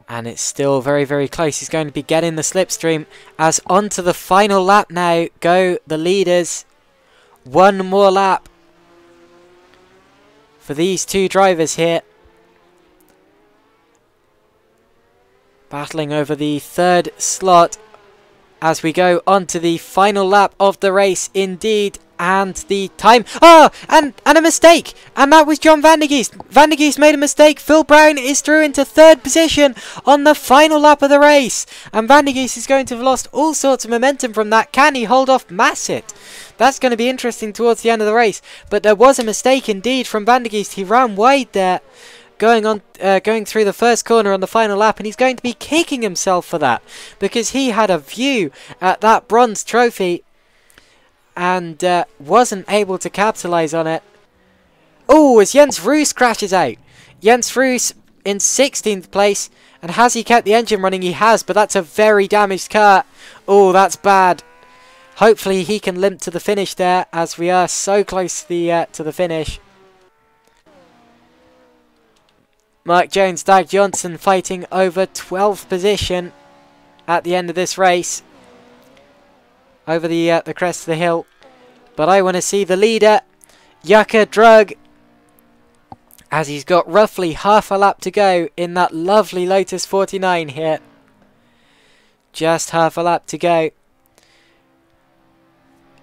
And it's still very, very close. He's going to be getting the slipstream as onto the final lap now go the leaders. One more lap for these two drivers here. Battling over the 3rd slot as we go on to the final lap of the race indeed. And the time, and a mistake, and that was John Van der Geest. Van der Geest made a mistake. Phil Brown is through into third position on the final lap of the race, and Van der Geest is going to have lost all sorts of momentum from that. Can he hold off Assetto? That's going to be interesting towards the end of the race, but there was a mistake indeed from Van der Geest. He ran wide there, going through the first corner on the final lap, and he's going to be kicking himself for that, because he had a view at that bronze trophy and wasn't able to capitalise on it. Oh, as Jens Roos crashes out. Jens Roos in 16th place. And has he kept the engine running? He has, but that's a very damaged car. Oh, that's bad. Hopefully he can limp to the finish there, as we are so close to the finish. Mark Jones, Dag Johnson fighting over 12th position at the end of this race, over the crest of the hill. But I want to see the leader, Yuka Drug, as he's got roughly half a lap to go in that lovely Lotus 49 here. Just half a lap to go.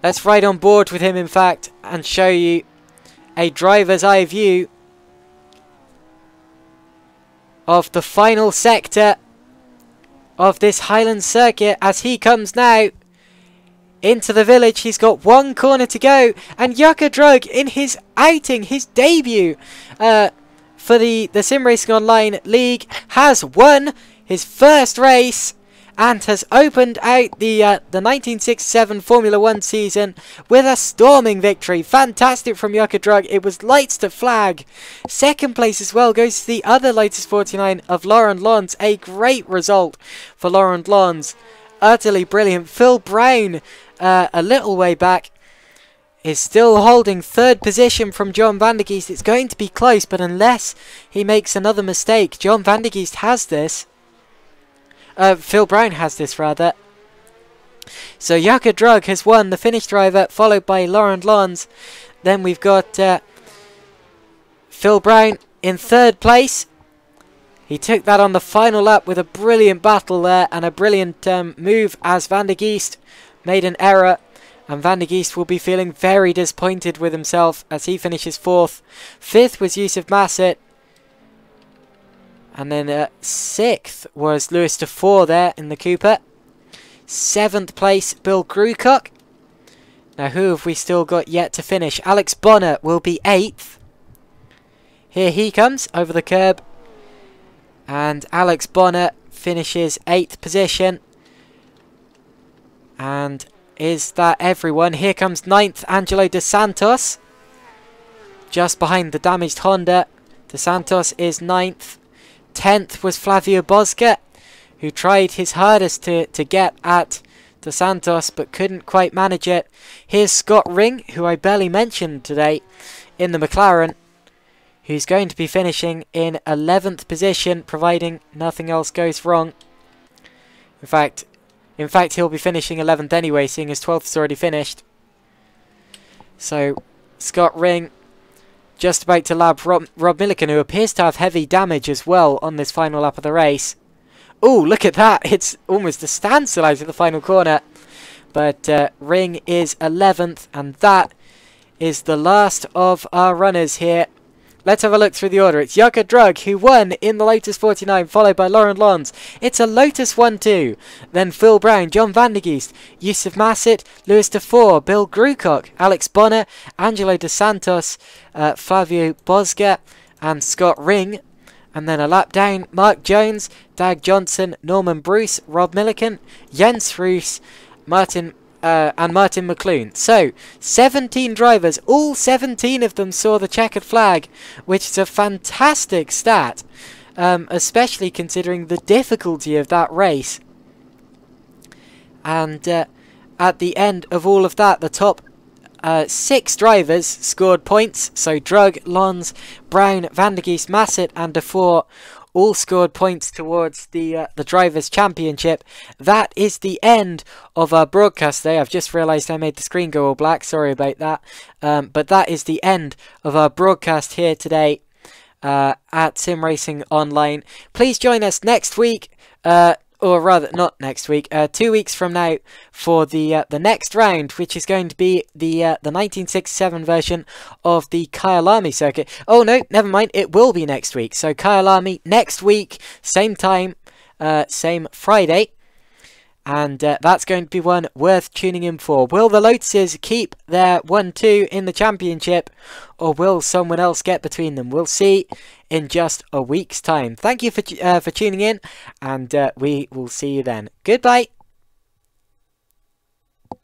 Let's ride on board with him, in fact, and show you a driver's eye view of the final sector of this Highlands circuit as he comes now into the village. He's got one corner to go, and Yuka Drug in his outing, his debut for the SimRacingOnline League, has won his first race and has opened out the 1967 Formula 1 season with a storming victory. Fantastic from Yuka Drug. It was lights to flag. Second place as well goes to the other Lotus 49 of Laurent Lons. A great result for Laurent Lons. Utterly brilliant. Phil Brown, a little way back, is still holding third position from John Van der Geest. It's going to be close, but unless he makes another mistake, John Van der Geest has this. Phil Brown has this, rather. So Yuka Drug has won, the Finnish driver, followed by Laurent Lons. Then we've got Phil Brown in third place. He took that on the final lap with a brilliant battle there and a brilliant move, as Van der Geest made an error. And Van der Geest will be feeling very disappointed with himself as he finishes fourth. Fifth was Yusuf Masset. And then sixth was Lewis DeFore there in the Cooper. Seventh place, Bill Grucock. Now who have we still got yet to finish? Alex Bonner will be eighth. Here he comes over the curb. And Alex Bonner finishes 8th position. And is that everyone? Here comes 9th, Angelo De Santos. Just behind the damaged Honda. De Santos is 9th. 10th was Flavio Bosca, who tried his hardest to get at De Santos, but couldn't quite manage it. Here's Scott Ring, who I barely mentioned today, in the McLaren, who's going to be finishing in 11th position, providing nothing else goes wrong. In fact, he'll be finishing 11th anyway, seeing as 12th is already finished. So, Scott Ring just about to lap Rob Milliken, who appears to have heavy damage as well on this final lap of the race. Oh, look at that! It's almost a standstill out of the final corner. But Ring is 11th, and that is the last of our runners here. Let's have a look through the order. It's Yuka Drug, who won in the Lotus 49, followed by Laurent Lons. It's a Lotus 1-2. Then Phil Brown, John Van der Geest, Yusuf Masset, Lewis DeFore, Bill Grucock, Alex Bonner, Angelo De Santos, Flavio Bosca, and Scott Ring. And then a lap down, Mark Jones, Dag Johnson, Norman Bruce, Rob Milliken, Jens Roos, Martin McClune. So, 17 drivers, all 17 of them saw the checkered flag, which is a fantastic stat, especially considering the difficulty of that race. And at the end of all of that, the top 6 drivers scored points. So Drug, Lons, Brown, Van der Geest, Masset and DeFore all scored points towards the Drivers' Championship. That is the end of our broadcast today. I've just realised I made the screen go all black. Sorry about that. But that is the end of our broadcast here today at SimRacingOnline. Please join us next week or rather not next week, 2 weeks from now for the next round, which is going to be the 1967 version of the Kyalami circuit. Oh no, never mind, it will be next week. So Kyalami next week, same time, same Friday. And that's going to be one worth tuning in for. Will the Lotuses keep their 1-2 in the championship, or will someone else get between them? We'll see in just a week's time. Thank you for tuning in, and we will see you then. Goodbye.